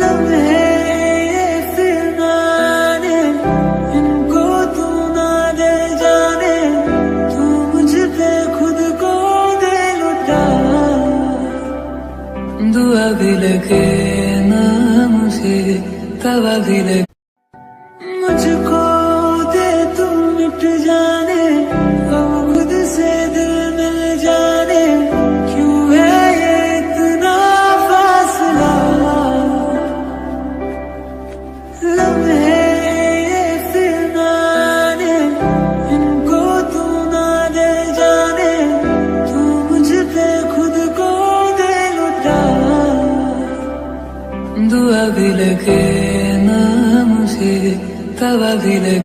लम्हे ये फिर ना आने, इनको तू ना दे जाने, तू मुझ पे खुद को दे लुटा। दुआ भी लगे ना मुझे, तवा भी लगे, मुझको दे तू मिट जाने, अब खुद से दिल मिल जाने, क्यों है ये इतना फासला। लम्हे ये फिर ना आने, इनको तू ना दे जाने, तू मुझ पे खुद को दे लुटा। दुआ भी लगे ना मुझे, तवा भी लगे।